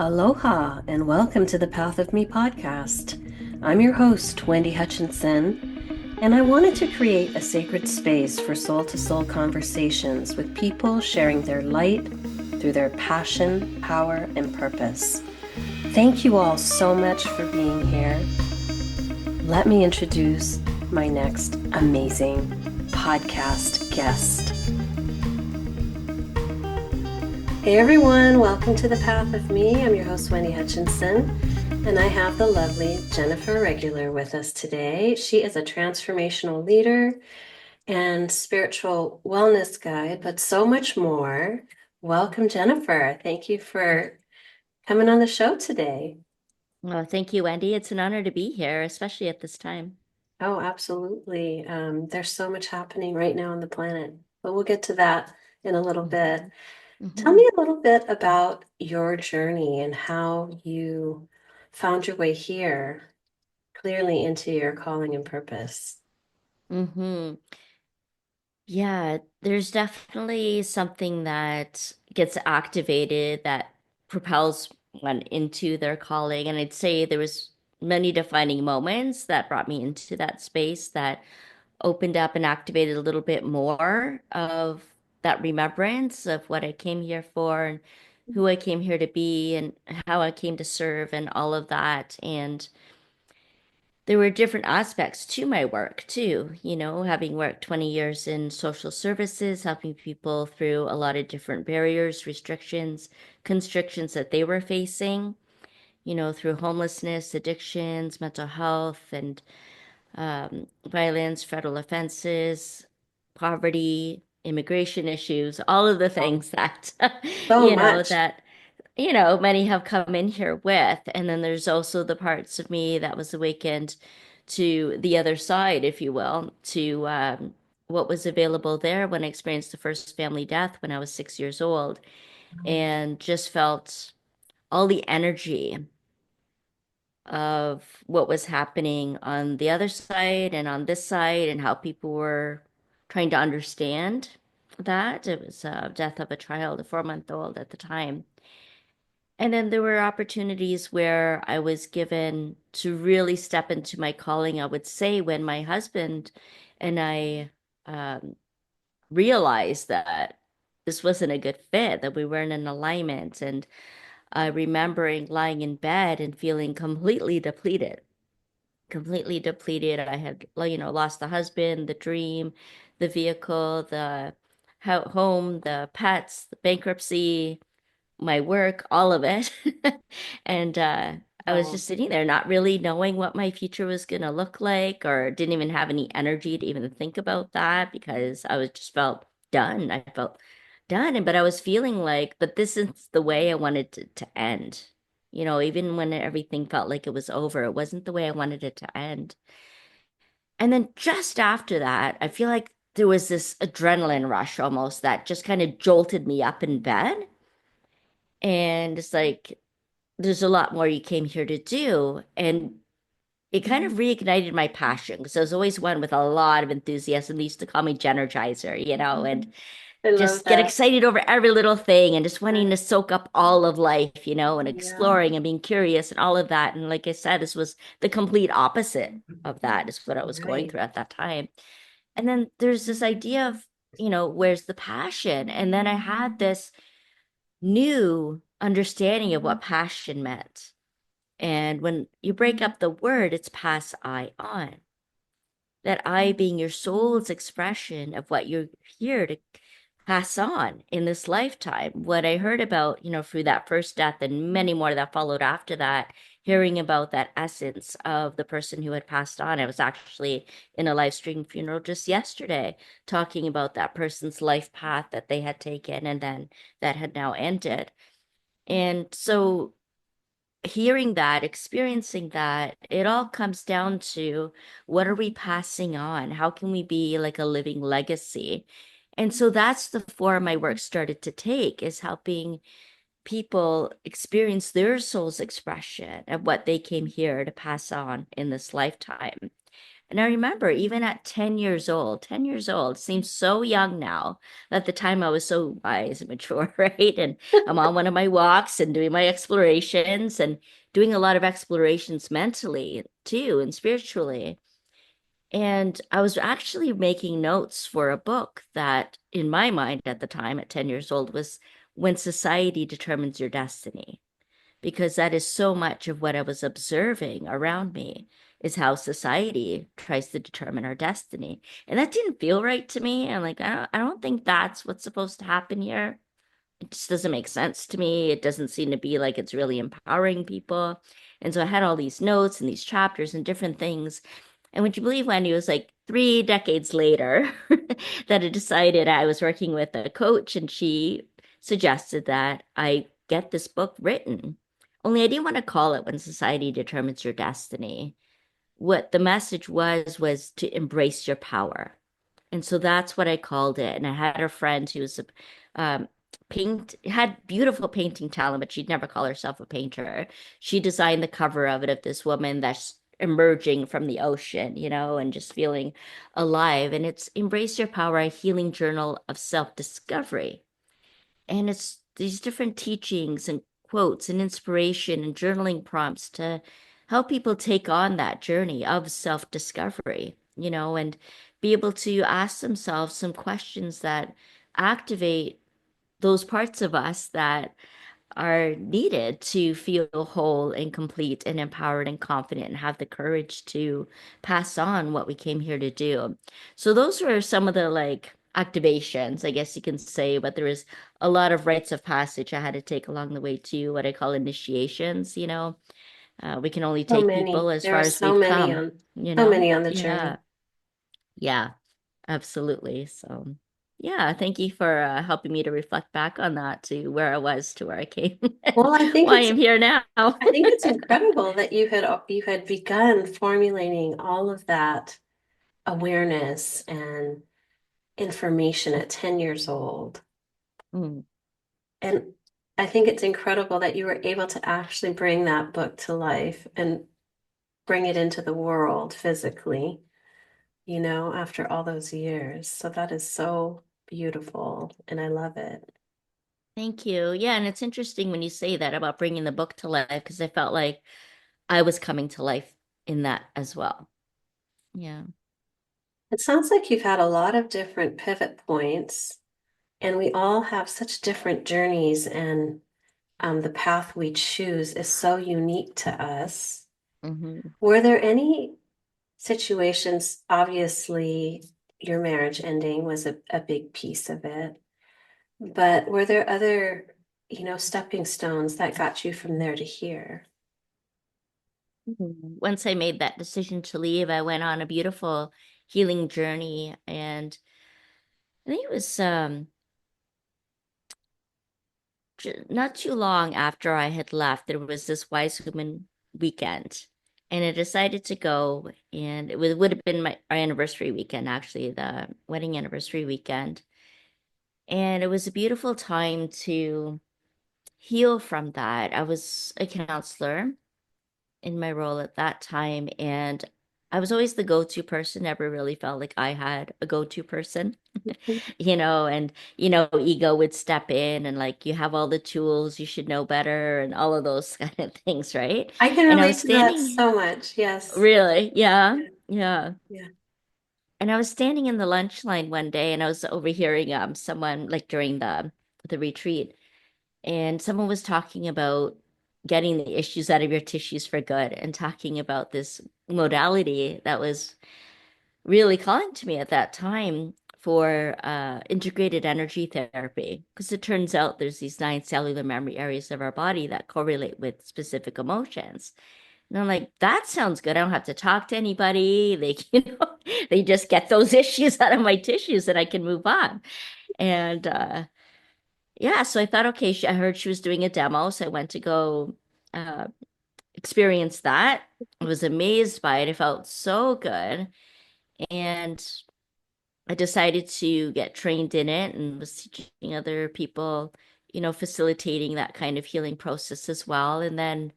Aloha and welcome to the Path of Me podcast. I'm your host, Wendy Hutchinson, and I wanted to create a sacred space for soul to soul conversations with people sharing their light through their passion, power, and purpose. Thank you all so much for being here. Let me introduce my next amazing podcast guest. Hey everyone, welcome to the Path of Me. I'm your host, Wendy Hutchinson, and I have the lovely Jennifer Regular with us today. She is a transformational leader and spiritual wellness guide, but so much more. Welcome, Jennifer. Thank you for coming on the show today. Well, thank you, Wendy. It's an honor to be here, especially at this time. Oh, absolutely. There's so much happening right now on the planet, but we'll get to that in a little bit. Tell Mm-hmm. me a little bit about your journey and how you found your way here clearly into your calling and purpose. Mm-hmm. Yeah, there's definitely something that gets activated that propels one into their calling. And I'd say there was many defining moments that brought me into that space that opened up and activated a little bit more of that remembrance of what I came here for and who I came here to be and how I came to serve and all of that. And there were different aspects to my work too, having worked 20 years in social services, helping people through a lot of different barriers, restrictions, constrictions that they were facing, through homelessness, addictions, mental health, and violence, federal offenses, poverty, immigration issues, all of the Wow. things that, So you know, much. that many have come in here with. And then there's also the parts of me that was awakened to the other side, if you will, to what was available there when I experienced the first family death when I was 6 years old and just felt all the energy of what was happening on the other side and on this side and how people were trying to understand that. It was death of a child, a 4-month old at the time. And then there were opportunities where I was given to really step into my calling, I would say, when my husband and I um, realized that this wasn't a good fit, that we weren't in alignment. And remembering lying in bed and feeling completely depleted, completely depleted. I had, lost the husband, the dream, the vehicle, the home, the pets, the bankruptcy, my work, all of it. And I was Wow. just sitting there not really knowing what my future was going to look like or didn't even have any energy to even think about that because I was just felt done. I felt done. But I was feeling like, but this is the way I wanted to end. Even when everything felt like it was over, it wasn't the way I wanted it to end. And then just after that, I feel like there was this adrenaline rush almost that just kind of jolted me up in bed. And it's like, there's a lot more you came here to do. And it kind of reignited my passion because I was always one with a lot of enthusiasm. They used to call me Genergizer, and I love just get that. excited over every little thing and just wanting to soak up all of life, and Yeah. exploring and being curious and all of that. And like I said, this was the complete opposite of that, is what I was going Right. through at that time. And then there's this idea of, where's the passion? And then I had this new understanding of what passion meant. And when you break up the word, it's pass I on. That I being your soul's expression of what you're here to pass on in this lifetime. What I heard about, through that first death and many more that followed after that, hearing about that essence of the person who had passed on. I was actually in a live stream funeral just yesterday talking about that person's life path that they had taken and then that had now ended. And so hearing that, experiencing that, it all comes down to what are we passing on? How can we be like a living legacy? And so that's the form my work started to take, is helping people experience their soul's expression of what they came here to pass on in this lifetime. And I remember even at 10 years old seems so young now. At the time I was so wise and mature, right? And I'm on one of my walks and doing my explorations and doing a lot of explorations mentally too and spiritually. And I was actually making notes for a book that, in my mind at the time, at 10 years old, was When Society Determines Your Destiny. Because that is so much of what I was observing around me is how society tries to determine our destiny. And that didn't feel right to me. I'm like, I don't think that's what's supposed to happen here. It just doesn't make sense to me. It doesn't seem to be like it's really empowering people. And so I had all these notes and these chapters and different things. And would you believe, Wendy, it was like 3 decades later that I decided I was working with a coach, and she suggested that I get this book written. Only I didn't want to call it When Society Determines Your Destiny. What the message was to embrace your power. And so that's what I called it. And I had a friend who was a had beautiful painting talent, but she'd never call herself a painter. She designed the cover of it, of this woman that's emerging from the ocean, and just feeling alive. And it's Embrace Your Power, a healing journal of self-discovery. And it's these different teachings and quotes and inspiration and journaling prompts to help people take on that journey of self-discovery, and be able to ask themselves some questions that activate those parts of us that are needed to feel whole and complete and empowered and confident and have the courage to pass on what we came here to do. So those were some of the like activations, I guess you can say, but there was a lot of rites of passage I had to take along the way too, what I call initiations. We can only So take people many. as There far are as we've come, you so know? many on the Yeah. journey. Yeah. Absolutely. So, yeah, thank you for helping me to reflect back on that to where I was to where I came and Well, why I'm here now. I think it's incredible that you had begun formulating all of that awareness and information at 10 years old. Mm, And I think it's incredible that you were able to actually bring that book to life and bring it into the world physically, after all those years. So that is so beautiful, and I love it. thank you. Yeah, and it's interesting when you say that about bringing the book to life because I felt like I was coming to life in that as well. Yeah. It sounds like you've had a lot of different pivot points, and we all have such different journeys, and the path we choose is so unique to us. Hmm. Were there any situations, obviously, your marriage ending was a big piece of it, but were there other, stepping stones that got you from there to here? Once I made that decision to leave, I went on a beautiful healing journey, and I think it was not too long after I had left, there was this Wise Woman weekend, and I decided to go. And would have been our anniversary weekend, actually, the wedding anniversary weekend. And it was a beautiful time to heal from that. I was a counselor in my role at that time, and I was always the go-to person. Never really felt like I had a go-to person. And ego would step in and like you have all the tools, you should know better and all of those kind of things, right? I can And I was relate to that standing, so much. Yes. really, yeah, Yeah. yeah. Yeah. And I was standing in the lunch line one day and I was overhearing someone like during the retreat, and someone was talking about getting the issues out of your tissues for good and talking about this modality that was really calling to me at that time for integrated energy therapy, because it turns out there's these 9 cellular memory areas of our body that correlate with specific emotions. And I'm like, that sounds good. I don't have to talk to anybody. They just get those issues out of my tissues and I can move on. And yeah, so I thought, okay, I heard she was doing a demo, so I went to go uh, experience that. I was amazed by it. It felt so good. And I decided to get trained in it and was teaching other people, facilitating that kind of healing process as well. And then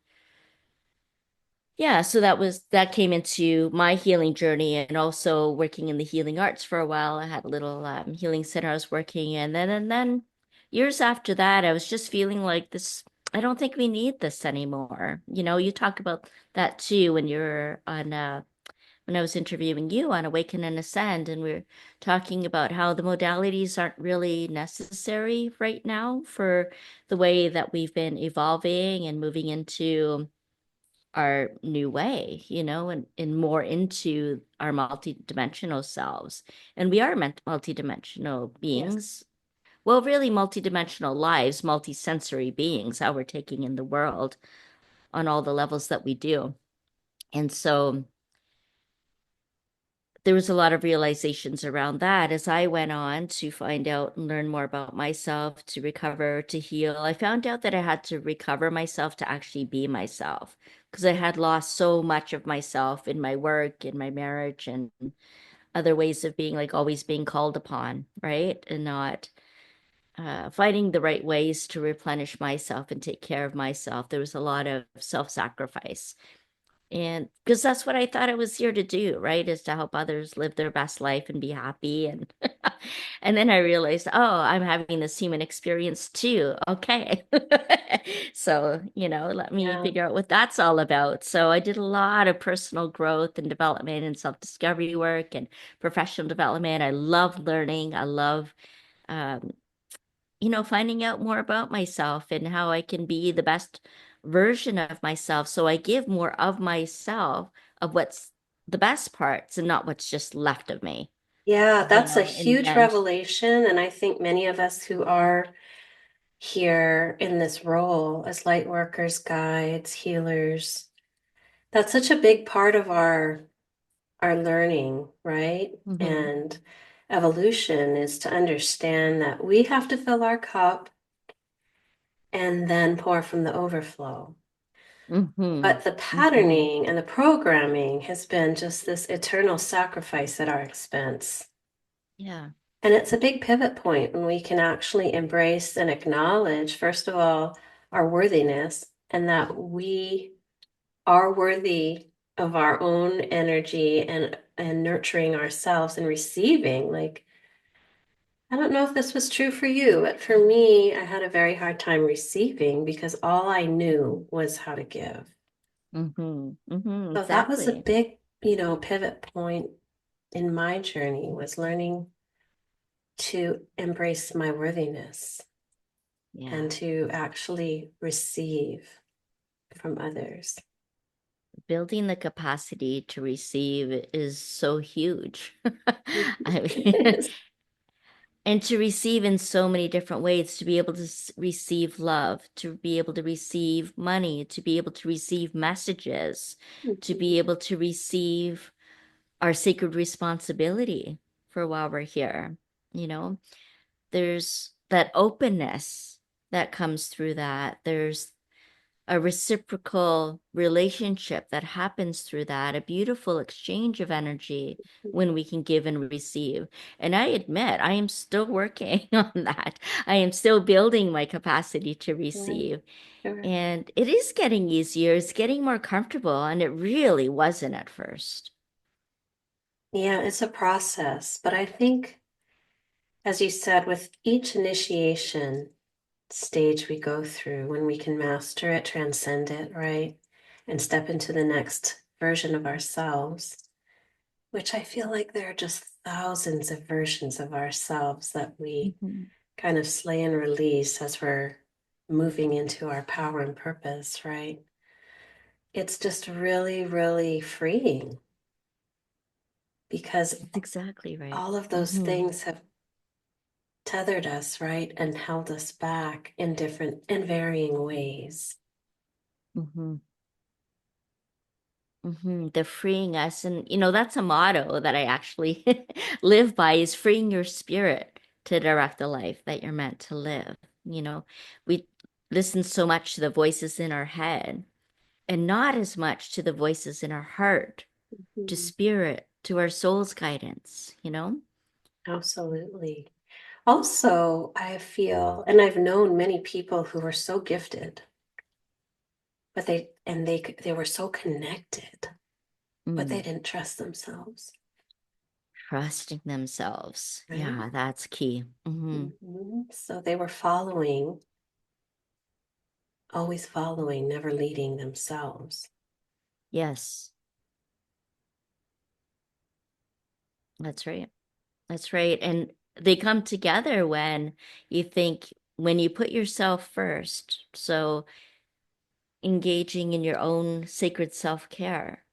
Yeah, so that came into my healing journey, and also working in the healing arts for a while. I had a little healing center I was working in. And then years after that, I was just feeling like this, I don't think we need this anymore. You talk about that too when you're on when I was interviewing you on Awaken and Ascend, and we are talking about how the modalities aren't really necessary right now for the way that we've been evolving and moving into our new way, and more into our multidimensional selves. And we are multidimensional Yes. beings. Well, really multidimensional lives, multisensory beings, how we're taking in the world on all the levels that we do. And so there was a lot of realizations around that as I went on to find out and learn more about myself, to recover, to heal. I found out that I had to recover myself to actually be myself because I had lost so much of myself in my work, in my marriage, and other ways of being, like always being called upon, right? And not finding the right ways to replenish myself and take care of myself. There was a lot of self-sacrifice, and because that's what I thought I was here to do, right? Is to help others live their best life and be happy. And and then I realized, oh, I'm having this human experience too. Okay. So, let me Yeah. figure out what that's all about. So I did a lot of personal growth and development and self-discovery work and professional development. I love learning. I love um, finding out more about myself and how I can be the best version of myself. So I give more of myself, of what's the best parts and not what's just left of me, Yeah, that's a in the huge end. revelation. And I think many of us who are here in this role as light workers, guides, healers, that's such a big part of our learning, right? Mm-hmm. And evolution is to understand that we have to fill our cup and then pour from the overflow. Mm-hmm. But the Mm-hmm. patterning and the programming has been just this eternal sacrifice at our expense. Yeah. And it's a big pivot point when we can actually embrace and acknowledge, first of all, our worthiness and that we are worthy of our own energy and nurturing ourselves and receiving. Like, I don't know if this was true for you, but for me, I had a very hard time receiving because all I knew was how to give. Mm-hmm. Mm-hmm. So that was a Exactly. big, pivot point in my journey was learning to embrace my worthiness Yeah. and to actually receive from others. Building the capacity to receive is so huge. I mean, Yes. and to receive in so many different ways, to be able to receive love, to be able to receive money, to be able to receive messages, to be Mhm. able to receive our sacred responsibility for while we're here. You know, there's that openness that comes through that. There's a reciprocal relationship that happens through that, a beautiful exchange of energy when we can give and receive. And I admit, I am still working on that. I am still building my capacity to Right. receive. Sure. And it is getting easier, it's getting more comfortable, and it really wasn't at first. Yeah, it's a process, but I think, as you said, with each initiation stage we go through, when we can master it, transcend it, right, and step into the next version of ourselves, which I feel like there are just thousands of versions of ourselves that we Mhm. kind of slay and release as we're moving into our power and purpose, right? It's just really, really freeing because That's exactly right. all of those Hmm. things have tethered us, right, and held us back in different and varying ways. Hmm. They're freeing us. And, that's a motto that I actually live by, is freeing your spirit to direct the life that you're meant to live. We listen so much to the voices in our head and not as much to the voices in our heart, to Mhm. spirit, to our soul's guidance. Absolutely. Also, I feel, and I've known many people who are so gifted but they were so connected, but they Mm. didn't trust themselves. Trusting themselves. Right. Yeah, that's key. So they were following, always following, never leading themselves. Yes, that's right. That's right. And they come together when you put yourself first. So engaging in your own sacred self-care,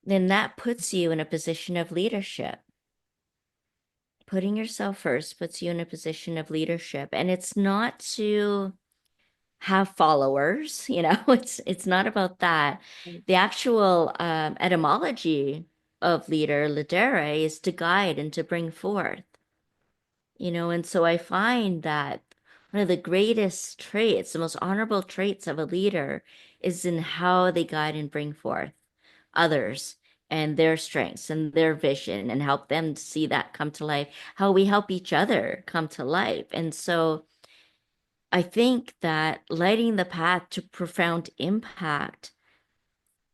then that puts you in a position of leadership. Putting yourself first puts you in a position of leadership. And it's not to have followers, it's not about that. The actual etymology of leader, lidere, is to guide and to bring forth. And so I find that one of the greatest traits, the most honorable traits of a leader is in how they guide and bring forth others and their strengths and their vision and help them see that come to life, how we help each other come to life. And so I think that lighting the path to profound impact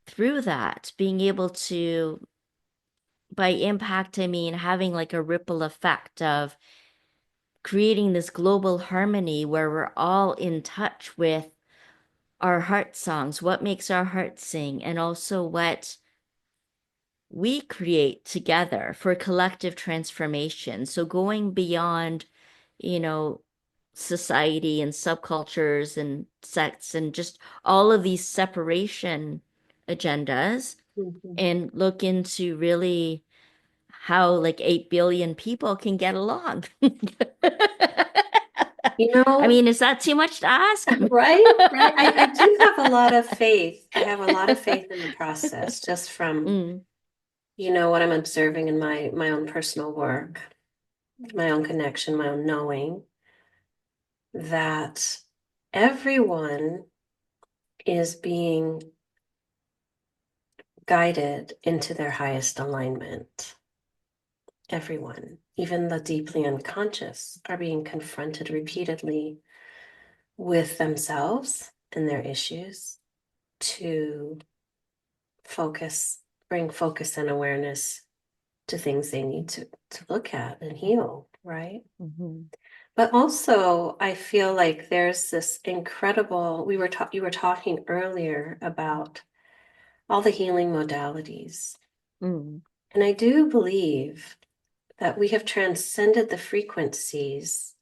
through that, being able to, by impact, I mean having like a ripple effect of creating this global harmony where we're all in touch with our heart songs, what makes our heart sing, and also what we create together for collective transformation. So going beyond, you know, society and subcultures and sects and just all of these separation agendas Mhm. and look into really how like 8 billion people can get along. You I know, mean, is that too much to ask? right, right. I do have a lot of faith. I have a lot of faith in the process, just from, Mm, what I'm observing in my own personal work, my own connection, my own knowing that everyone is being guided into their highest alignment. Everyone, even the deeply unconscious, are being confronted repeatedly with themselves and their issues to focus, bring focus and awareness to things they need to look at and heal, right? mhm, But also, I feel like there's this incredible, you were talking earlier about all the healing modalities. mm, And I do believe that we have transcended the frequencies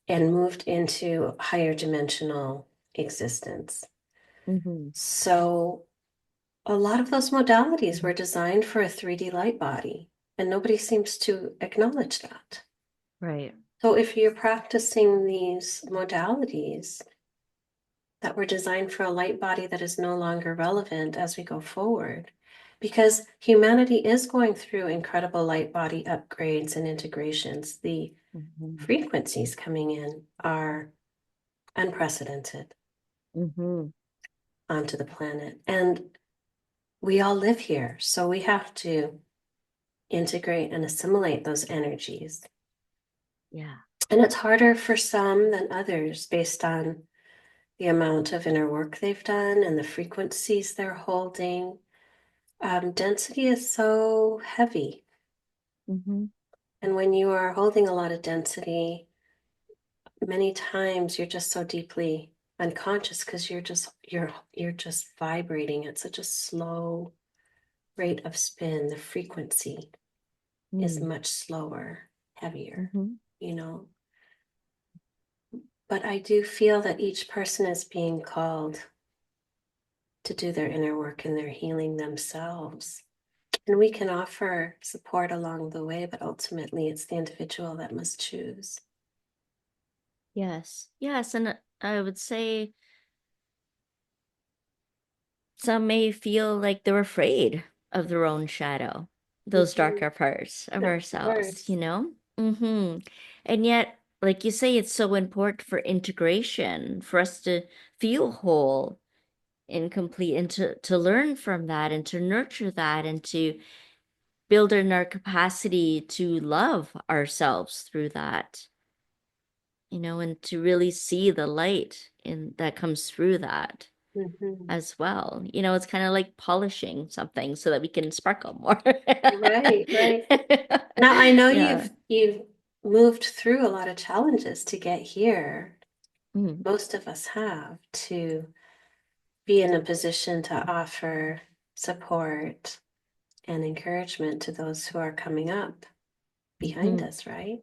and moved into higher dimensional existence. mhm. So a lot of those modalities were designed for a 3D light body, and nobody seems to acknowledge that. Right. So if you're practicing these modalities that were designed for a light body that is no longer relevant as we go forward, because humanity is going through incredible light body upgrades and integrations, the Mhm, frequencies coming in are unprecedented mhm. onto the planet. And we all live here, so we have to integrate and assimilate those energies. Yeah. And it's harder for some than others based on the amount of inner work they've done and the frequencies they're holding. Density is so heavy. Mhm, And when you are holding a lot of density, many times you're just so deeply unconscious because you're just vibrating at such a slow rate of spin. The frequency is mm, much slower, heavier, mhm. you know. But I do feel that each person is being called to do their inner work and their healing themselves. And we can offer support along the way, but ultimately it's the individual that must choose. Yes. Yes. And I would say some may feel like they're afraid of their own shadow, those Mhm. darker parts of Of ourselves, course. And yet, like you say, it's so important for integration, for us to feel whole and complete and to learn from that and to nurture that and to build in our capacity to love ourselves through that. and to really see the light in that comes through that Hmm. as well. It's kind of like polishing something so that we can sparkle more. Right, right. Now I know Yeah. you've moved through a lot of challenges to get here. Mm, Most of us have to be in a position to offer support and encouragement to those who are coming up behind mhm, us, right?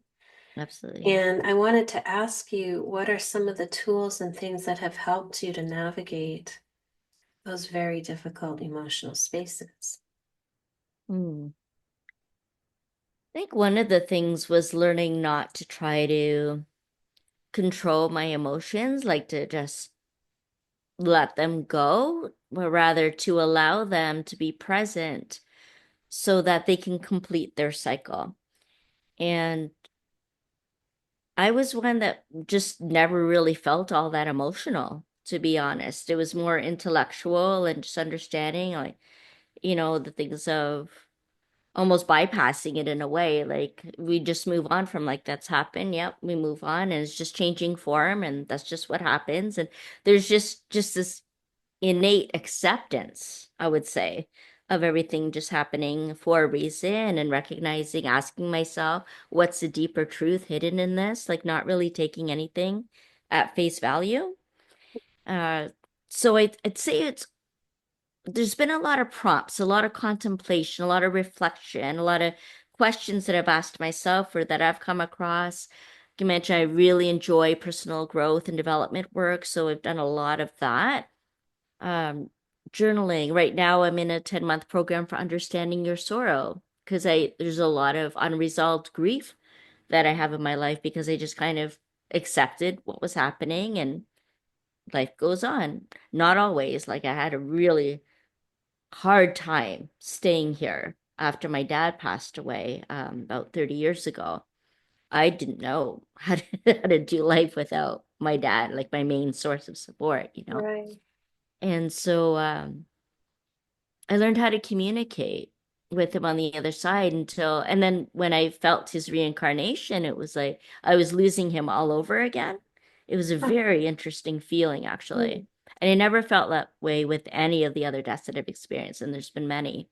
absolutely. And I wanted to ask you, what are some of the tools and things that have helped you to navigate those very difficult emotional spaces? Mm. I think one of the things was learning not to try to control my emotions, like to just let them go, but rather to allow them to be present so that they can complete their cycle. And I was one that just never really felt all that emotional, to be honest. It was more intellectual and just understanding, like, the things of almost bypassing it in a way. Like, we just move on from, like, that's happened. Yep, we move on, and it's just changing form, and that's just what happens. And there's just this innate acceptance, I would say, of everything just happening for a reason, and recognizing, asking myself, what's the deeper truth hidden in this? Like, not really taking anything at face value. Uh, so I'd say there's been a lot of prompts, a lot of contemplation, a lot of reflection, a lot of questions that I've asked myself or that I've come across. You mentioned I really enjoy personal growth and development work, so I've done a lot of that. um Journaling. Right now I'm in a 10-month program for understanding your sorrow, because I there's a lot of unresolved grief that I have in my life, because I just kind of accepted what was happening, and life goes on. Not always. Like, I had a really hard time staying here after my dad passed away, about 30 years ago. I didn't know how to do life without my dad, like my main source of support. Right. And so I learned how to communicate with him on the other side, and then when I felt his reincarnation, it was like I was losing him all over again. It was a Huh. very interesting feeling, Mm. actually. And I never felt that way with any of the other deaths that I've experienced, and there's been many.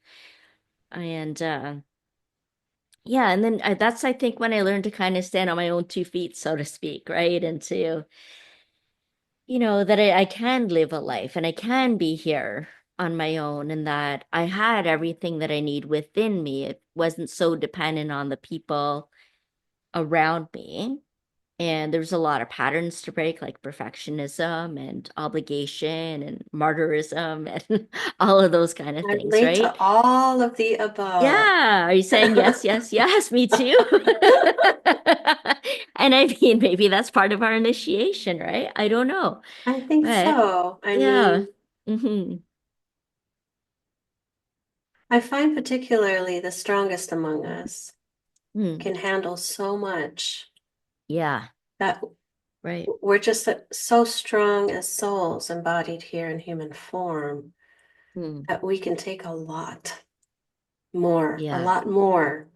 And yeah, and then that's, I think, when I learned to kind of stand on my own 2 feet, so to speak, right? And to, that I can live a life and I can be here on my own, and that I had everything that I need within me. It wasn't so dependent on the people around me. And there's a lot of patterns to break, like perfectionism and obligation and martyrism and all of those kind of I things, relate right? to all of the above. Yeah. Are you saying yes, yes, yes? Me too. And I mean, maybe that's part of our initiation, right? I don't know. I think But so. I yeah. mean, Hmm. I find particularly the strongest among us Hmm. can handle so much Yeah. that Right. we're just so strong as souls embodied here in human form Hmm. that we can take a Yeah. lot more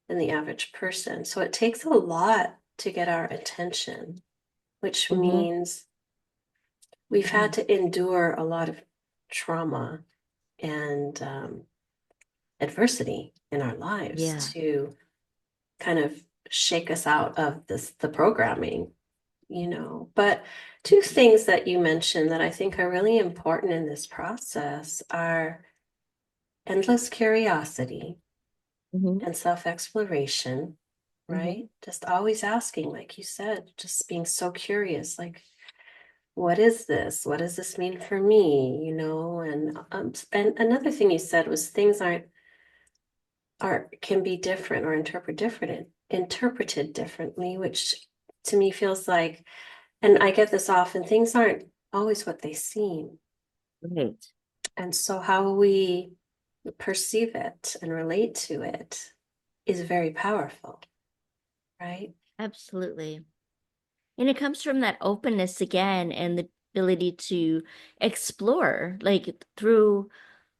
than the average person. So it takes a lot to get our attention, which Hmm. means we've had Hmm. to endure a lot of trauma and adversity in our lives Yeah. to kind of shake us out of the programming, But two things that you mentioned that I think are really important in this process are endless curiosity Hmm. and self-exploration, Hmm. right? Just always asking, like you said, just being so curious, like, what is this? What does this mean for me? And another thing you said was things are can be different or interpreted differently, which to me feels like, and I get this often, things aren't always what they seem. Right. And so how we perceive it and relate to it is very powerful, right? Absolutely. And it comes from that openness again, and the ability to explore, like through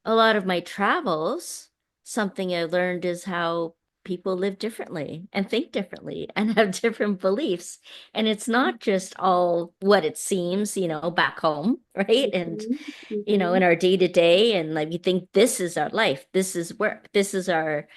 a lot of my travels. Something I learned is how people live differently and think differently and have different beliefs. And it's not just all what it seems, back home, right? And Mhm. Mhm. in our day to day, and like we think this is our life, this is work, this is our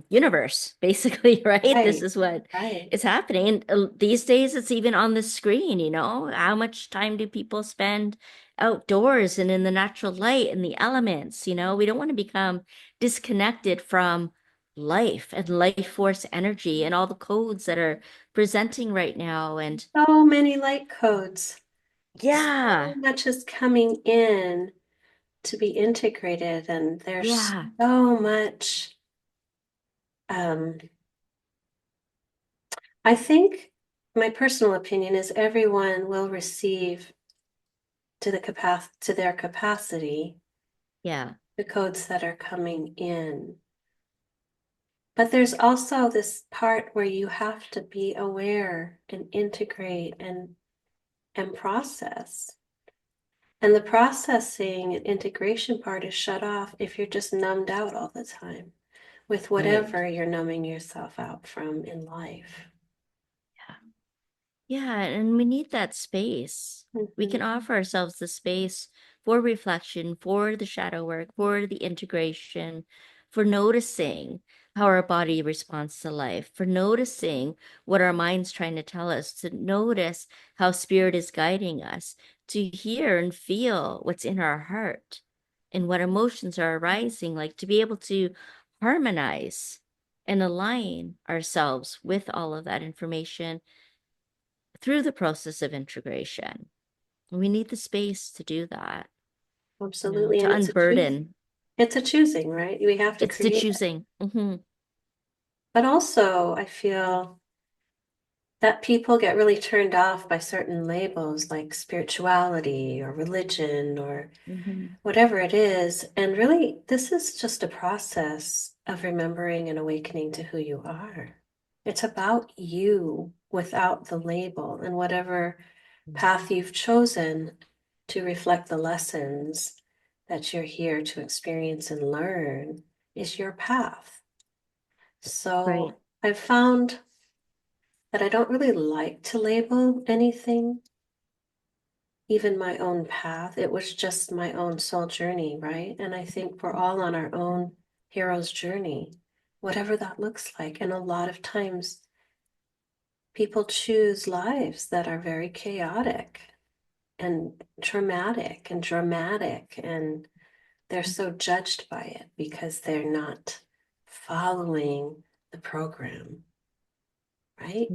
universe, basically, right? This Right, is what right. is happening. And these days, it's even on the screen. How much time do people spend outdoors and in the natural light and the elements? We don't want to become disconnected from life and life force energy and all the codes that are presenting right now. And So many light codes. So yeah, much is coming in to be integrated, and there's yeah, so much. Um, I think my personal opinion is everyone will receive to their capacity yeah, the codes that are coming in. But there's also this part where you have to be aware and integrate and process. And the processing and integration part is shut off if you're just numbed out all the time with right. whatever you're numbing yourself out from in life. Yeah, and we need that space. We can Mhm. offer ourselves the space for reflection, for the shadow work, for the integration, for noticing how our body responds to life, for noticing what our mind's trying to tell us, to notice how spirit is guiding us, to hear and feel what's in our heart and what emotions are arising, like to be able to harmonize and align ourselves with all of that information through the process of integration. We need the space to do that, Absolutely. to And it's a choose. unburden. It's a choosing, right? We have to It's the create it. choosing. But also, I feel that people get really turned off by certain labels like spirituality or religion or Hmm. whatever it is. And really, this is just a process of remembering and awakening to who you are. It's about you without the label and whatever path you've chosen to reflect the lessons that you're here to experience and learn is your path. Right. So I've found that I don't really like to label anything, even my own path. It was just my own soul journey, right? And I think we're all on our own hero's journey, whatever that looks like. And a lot of times people choose lives that are very chaotic and traumatic and dramatic, and they're so judged by it because they're not following the program, right?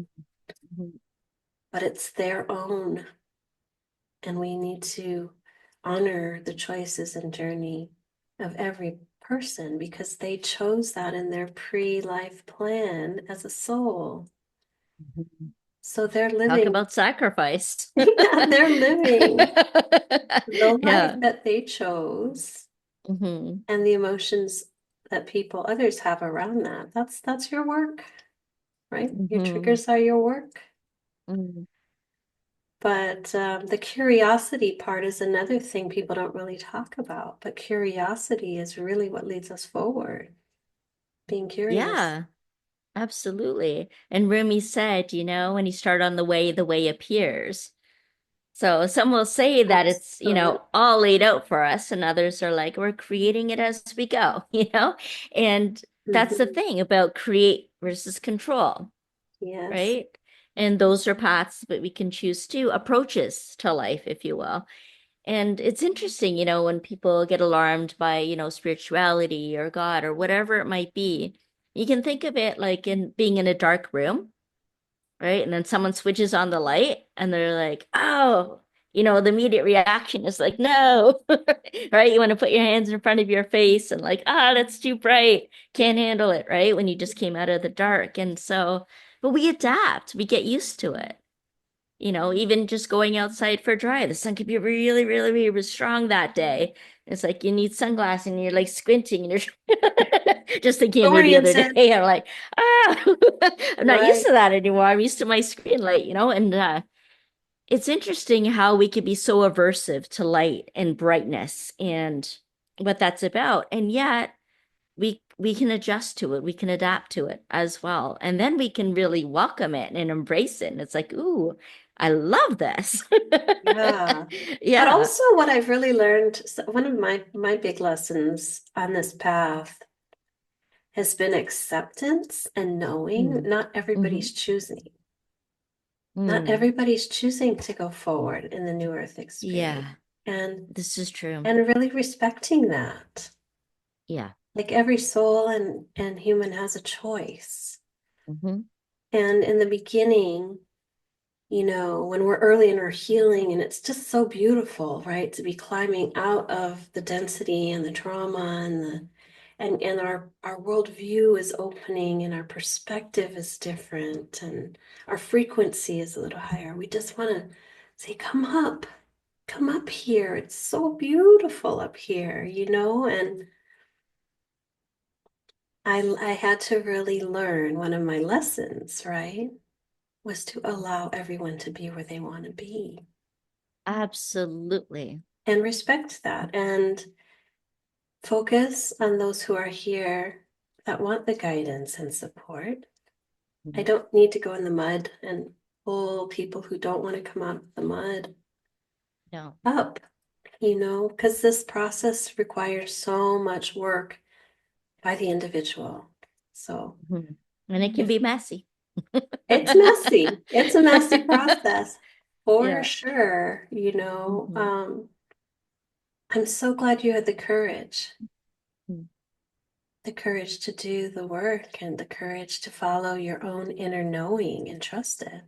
Mhm. But it's their own, and we need to honor the choices and journey of every person because they chose that in their pre-life plan as a soul. So they're Talk living, about sacrifice. yeah, they're living the life Yeah. that they chose Hmm. and the emotions that people others have around that. That's your work, right? Your Hmm. triggers are your work. Hmm. But the curiosity part is another thing people don't really talk about. But curiosity is really what leads us forward, being curious. Yeah, absolutely. And Rumi said, when you start on the way appears. So some will say that it's, Absolutely. all laid out for us, and others are like, we're creating it as we go, And that's the Mhm. thing about create versus control, Yes. right? And those are paths that we can choose to, approaches to life, if you will. And it's interesting, when people get alarmed by, spirituality or God or whatever it might be, you can think of it like in being in a dark room, right? And then someone switches on the light and they're like, oh, the immediate reaction is like, no, right? You want to put your hands in front of your face and like, that's too bright. Can't handle it, right? When you just came out of the dark. And so, but we adapt, we get used to it. Even just going outside for a drive, the sun could be really, really, really strong that day. It's like you need sunglasses and you're like squinting and you're just thinking of me the other Oriented. day. I'm like, ah, I'm not used Right. to that anymore. I'm used to my screen light, and it's interesting how we could be so aversive to light and brightness and what that's about. And yet we we can adjust to it, we can adapt to it as well. And then we can really welcome it and embrace it. And it's like, ooh, I love this. Yeah. But Yeah. also what I've really learned, one of my big lessons on this path has been acceptance and knowing Mm. not Hmm. everybody's choosing. Not Mm. everybody's choosing to go forward in the new earth experience. Yeah, And this is true. and really respecting that. Yeah. Like every soul and human has a choice. Hmm. And in the beginning, when we're early in our healing, and it's just so beautiful, right? To be climbing out of the density and the trauma and our worldview is opening and our perspective is different and our frequency is a little higher. We just want to say, come up here. It's so beautiful up here. And I had to really learn one of my lessons, right? Was to allow everyone to be where they want to be Absolutely. and respect that and focus on those who are here that want the guidance and support. I Mhm. don't need to go in the mud and pull people who don't want to come out of the mud No. up, because this process requires so much work by the individual. So Mhm. And it can if be messy. it's messy, it's a messy process for Yeah. sure. Hmm. I'm so glad you had Mm. the courage to do the work and the courage to follow your own inner knowing and trust it.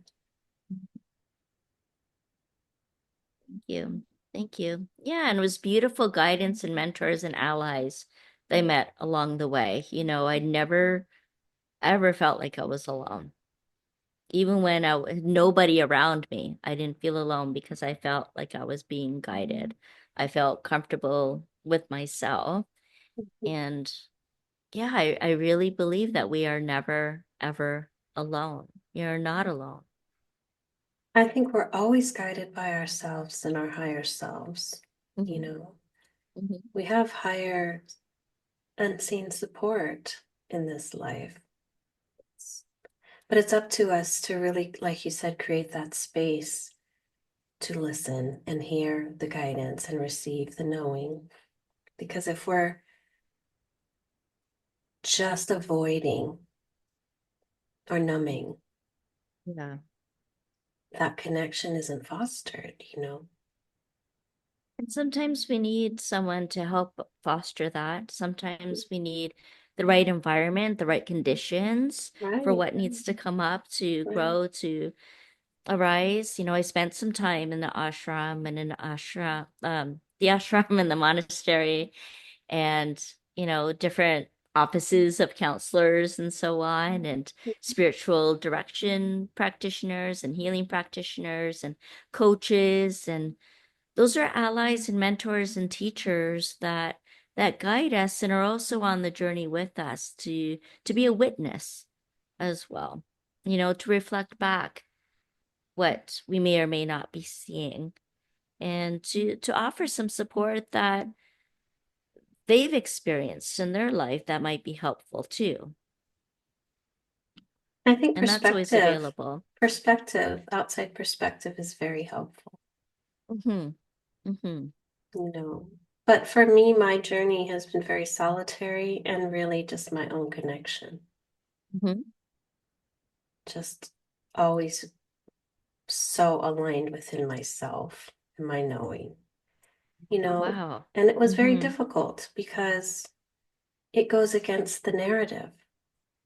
Thank you. Thank you. Yeah, and it was beautiful guidance and mentors and allies they met along the way. I never ever felt like I was alone. Even when nobody around me, I didn't feel alone because I felt like I was being guided. I felt comfortable with myself. And yeah, I really believe that we are never, ever alone. You're not alone. I think we're always guided by ourselves and our higher selves. You Hmm. know, Hmm. we have higher unseen support in this life, but it's up to us to really, like you said, create that space to listen and hear the guidance and receive the knowing. Because if we're just avoiding or numbing, Yeah. that connection isn't fostered. And sometimes we need someone to help foster that. Sometimes we need the right environment, the right conditions for Right, what needs to come up to right. grow, to arise. I spent some time in the ashram and in the ashram and the monastery and, different offices of counselors and so on, and spiritual direction practitioners and healing practitioners and coaches. And those are allies and mentors and teachers that guide us and are also on the journey with us to be a witness as well, to reflect back what we may or may not be seeing and to offer some support that they've experienced in their life that might be helpful too. I think And that's always perspective, available. outside perspective is very helpful, Hmm. Hmm. you know. But for me, my journey has been very solitary and really just my own connection. Hmm. Just always so aligned within myself and my knowing, you Oh, know. wow. And it was very Hmm. difficult because it goes against the narrative.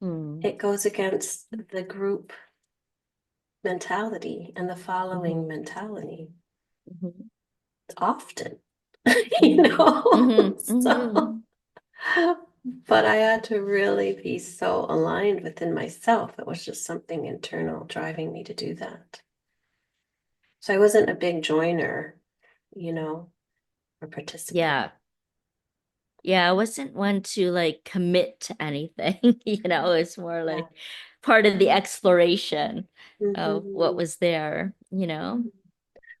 Hmm. It goes against the group mentality and the following Hmm. mentality Hmm. often, you Hmm. Hmm. know. Hmm. So, but I had to really be so aligned within myself. It was just something internal driving me to do that. So I wasn't a big joiner, or participant. Yeah. Yeah, I wasn't one to like commit to anything, it's more Yeah. like part of the exploration of what Mhm. was there.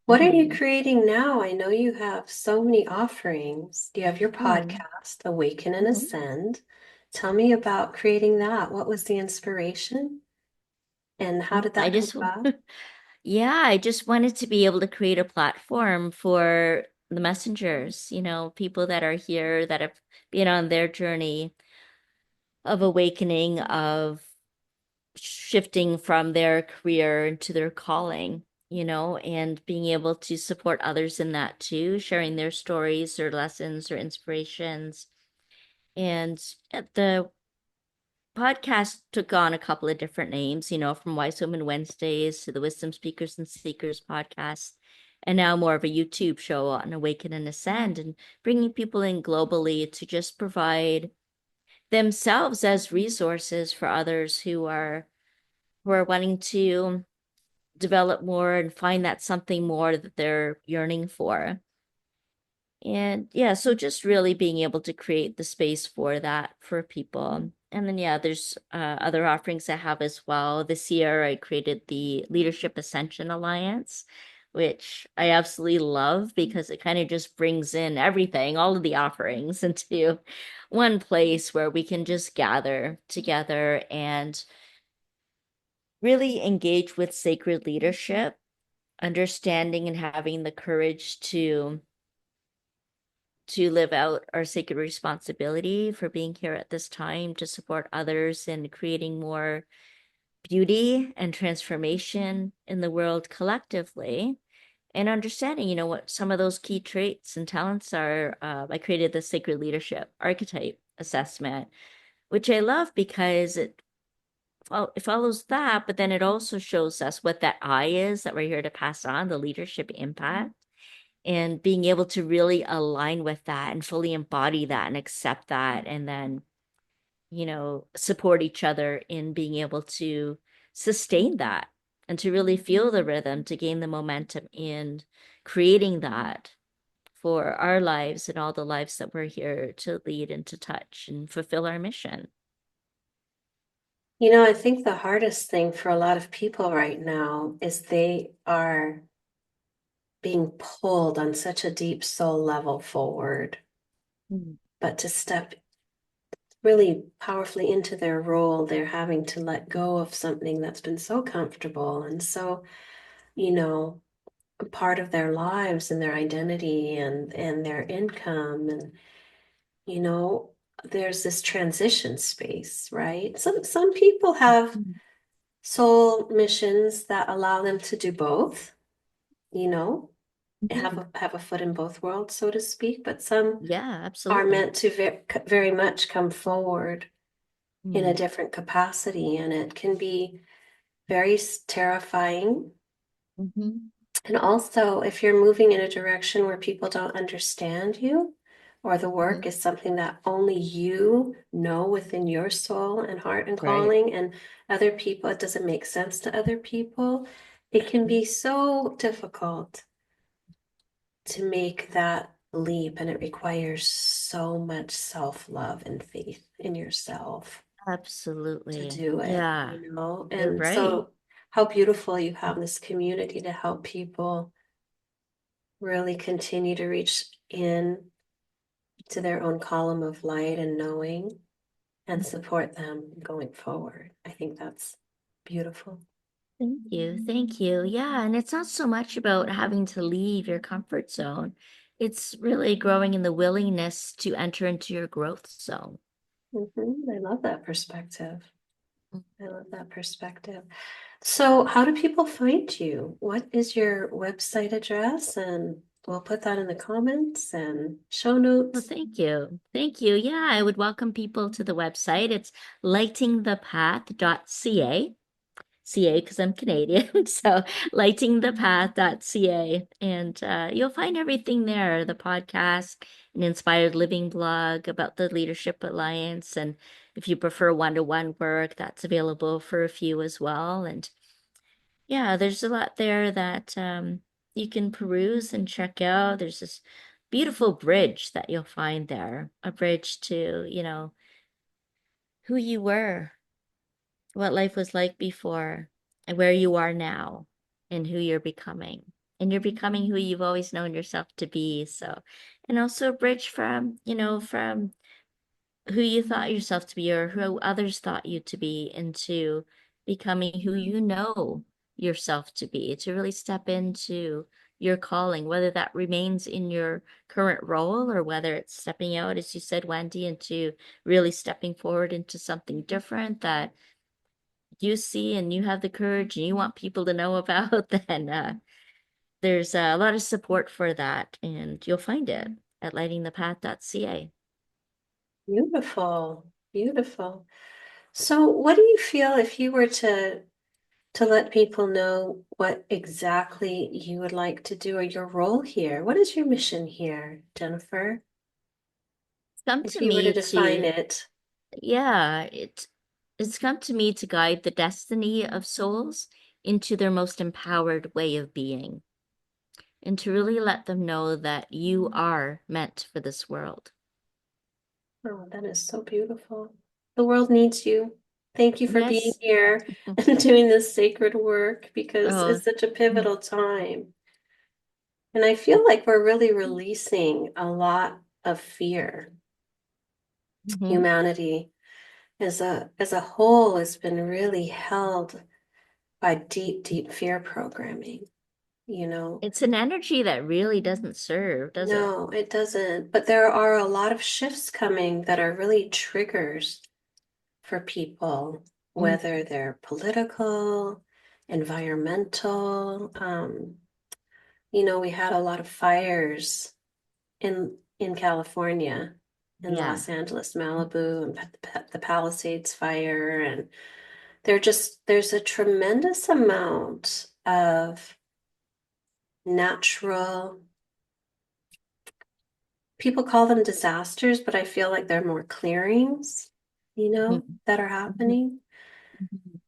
What are you Hmm. creating now? I know you have so many offerings. You have your Hmm. podcast, Awaken and Hmm. Ascend. Tell me about creating that. What was the inspiration and how did I that come just, about? yeah, I just wanted to be able to create a platform for the messengers, people that are here that have been on their journey of awakening, of shifting from their career into their calling, and being able to support others in that too, sharing their stories, their lessons, their inspirations. And the podcast took on a couple of different names, from Wise Women Wednesdays to the Wisdom Speakers and Seekers podcast, and now more of a YouTube show on Awaken and Ascend, and bringing people in globally to just provide themselves as resources for others who are wanting to develop more and find that something more that they're yearning for. And yeah, so just really being able to create the space for that for people. And then, yeah, there's other offerings I have as well. This year, I created the Leadership Ascension Alliance, which I absolutely love because it kind of just brings in everything, all of the offerings into one place where we can just gather together and really engage with sacred leadership, understanding and having the courage to live out our sacred responsibility for being here at this time to support others and creating more beauty and transformation in the world collectively, and understanding what some of those key traits and talents are. I created the sacred leadership archetype assessment, which I love because it follows that, but then it also shows us what that I is that we're here to pass on, the leadership impact, and being able to really align with that and fully embody that and accept that, and then support each other in being able to sustain that and to really feel the rhythm, to gain the momentum in creating that for our lives and all the lives that we're here to lead and to touch and fulfill our mission. I think the hardest thing for a lot of people right now is they are being pulled on such a deep soul level forward, Mm. but to step really powerfully into their role, they're having to let go of something that's been so comfortable and so, you know, a part of their lives and their identity and their income. And, you know, there's this transition space, right? Some people have Mhm. soul missions that allow them to do both, you know, Mhm. have a foot in both worlds, so to speak, but some Yeah, are absolutely. meant to very much come forward in a Mm. different capacity, and it can be very terrifying. Mhm. And also, if you're moving in a direction where people don't understand you, or the work Mhm. is something that only you know within your soul and heart and Right. calling, and other people, it doesn't make sense to other people, it can be so difficult to make that leap, and it requires so much self-love and faith in yourself to Absolutely. do it, Yeah, you're And right. so how beautiful you have this community to help people really continue to reach in to their own column of light and knowing and support them going forward. I think that's beautiful. Thank you. Thank you. Yeah. And it's not so much about having to leave your comfort zone. It's really growing in the willingness to enter into your growth zone. I love that perspective. I love that perspective. So, how do people find you? What is your website address? And we'll put that in the comments and show Well, notes. thank you. Thank you. Yeah, I would welcome people to the website. It's lightingthepath.ca. CA because I'm Canadian. So lightingthepath.ca. And you'll find everything there, the podcast, an inspired living blog about the Leadership Alliance. And if you prefer one-to-one work, that's available for a few as well. And yeah, there's a lot there that you can peruse and check out. There's this beautiful bridge that you'll find there, a bridge to, who you were, what life was like before, and where you are now, and who you're becoming. And you're becoming who you've always known yourself to be. So, and also a bridge from who you thought yourself to be or who others thought you to be into becoming who you know yourself to be, to really step into your calling, whether that remains in your current role or whether it's stepping out, as you said, Wendy, into really stepping forward into something different that you see and you have the courage and you want people to know about, then there's a lot of support for that, and you'll find it at lightingthepath.ca. Beautiful, beautiful. So, what do you feel if you were to let people know what exactly you would like to do or your role here? What is your mission here, Jennifer? Come If to you were to me define to, it. yeah, it's come to me to guide the destiny of souls into their most empowered way of being, and to really let them know that you are meant for this world. Oh, that is so beautiful. The world needs you. Thank you for being Yes. here and doing this sacred work because Oh, it's such a pivotal time. And I feel like we're really releasing a lot of fear. mhm. Humanity as a whole has been really held by deep, deep fear programming, you know. It's an energy that really doesn't serve, does it? No, it doesn't. But there are a lot of shifts coming that are really triggers for people, Mm, whether they're political, environmental. We had a lot of fires in California, in yeah. Los Angeles, Malibu, and the Palisades fire, and there's a tremendous amount of natural, people call them disasters, but I feel like they're more clearings, Mhm, that are mhm, happening. mhm.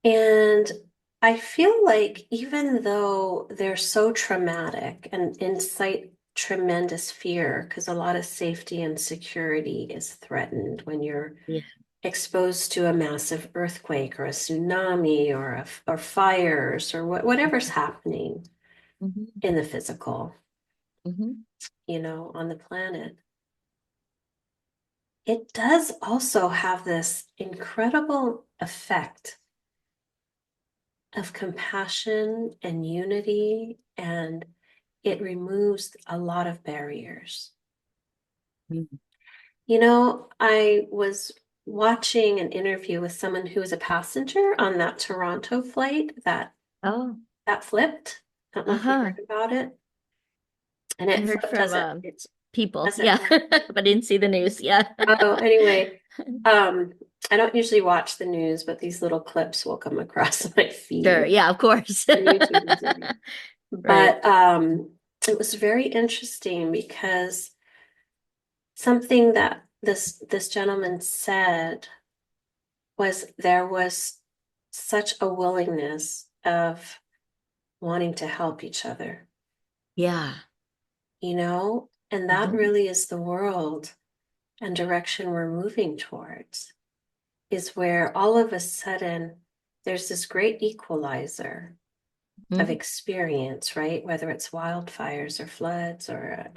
And I feel like even though they're so traumatic and incite tremendous fear, because a lot of safety and security is threatened when you're Yeah. exposed to a massive earthquake or a tsunami or fires or whatever's happening Mhm, in the physical, mhm. on the planet. It does also have this incredible effect of compassion and unity, and it removes a lot of barriers. Mhm. I was watching an interview with someone who was a passenger on that Toronto flight Oh, that flipped. I don't know if you uh-huh. heard about it. And I it heard flipped from people. as it Yeah. landed. But I didn't see the news. Yeah. Oh, anyway, um, I don't usually watch the news, but these little clips will come across my Sure. feed Yeah, of course. on YouTube and stuff. Right. But it was very interesting because something that this gentleman said was there was such a willingness of wanting to help each other, Yeah. and that Hmm. really is the world and direction we're moving towards, is where all of a sudden there's this great equalizer of Hmm. experience, right? Whether it's wildfires or floods or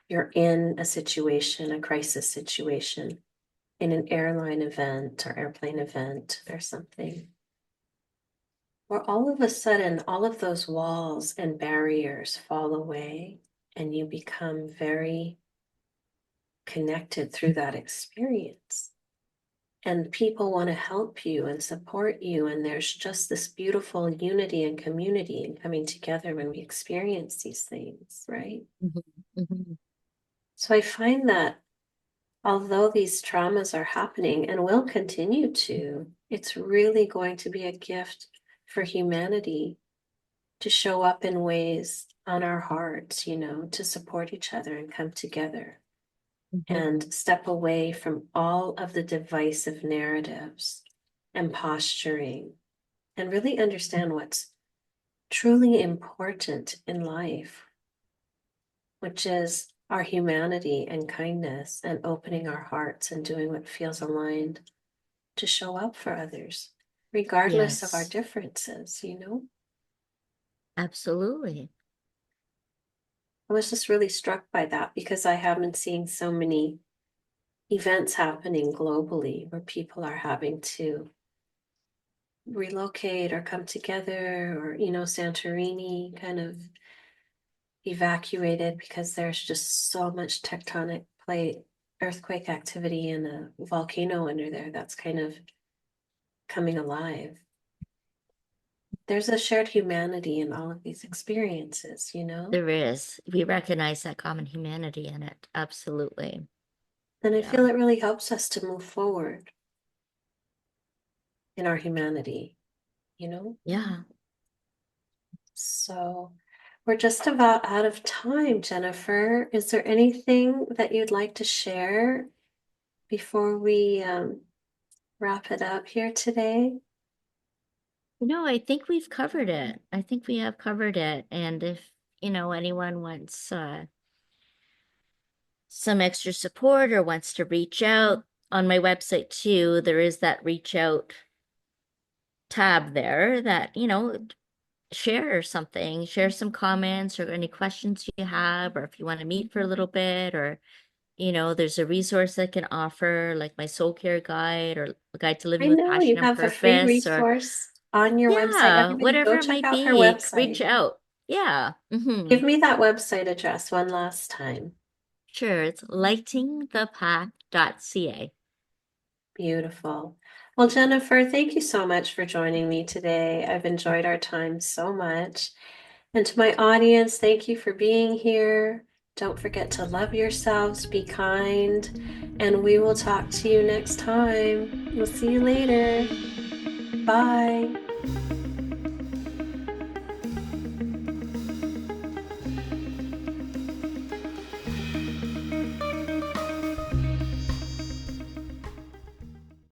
you're in a situation, a crisis situation, in an airline event or airplane event or something, where all of a sudden all of those walls and barriers fall away and you become very connected through that experience. And people want to help you and support you. And there's just this beautiful unity and community and coming together when we experience these things, right? Hmm. Hmm. So I find that although these traumas are happening and will continue to, it's really going to be a gift for humanity to show up in ways on our hearts, to support each other and come together Hmm. and step away from all of the divisive narratives and posturing and really understand what's truly important in life, which is our humanity and kindness and opening our hearts and doing what feels aligned to show up for others, regardless of our Yes, differences. absolutely. I was just really struck by that because I have been seeing so many events happening globally where people are having to relocate or come together, or, Santorini kind of evacuated because there's just so much tectonic plate earthquake activity and a volcano under there that's kind of coming alive. There's a shared humanity in all of these experiences, you know? There is. We recognize that common humanity in it. Absolutely. And I Yeah. feel it really helps us to move forward in our humanity, you know? Yeah. So we're just about out of time, Jennifer. Is there anything that you'd like to share before we wrap it up here today? No, I think we've covered it. I think we have covered it. And if, anyone wants some extra support or wants to reach out on my website too, there is that reach out tab there that, share something, share some comments or any questions you have, or if you want to meet for a little bit, or, there's a resource I can offer, like my soul care guide or a guide to living I with know passion you and have a free purpose, or resource on your website. yeah, Everybody whatever go it check might out her be, reach website. out. Yeah. Give me that website address one last time. Sure. It's lightingthepath.ca. Beautiful. Well, Jennifer, thank you so much for joining me today. I've enjoyed our time so much. And to my audience, thank you for being here. Don't forget to love yourselves, be kind, and we will talk to you next time. We'll see you later. Bye.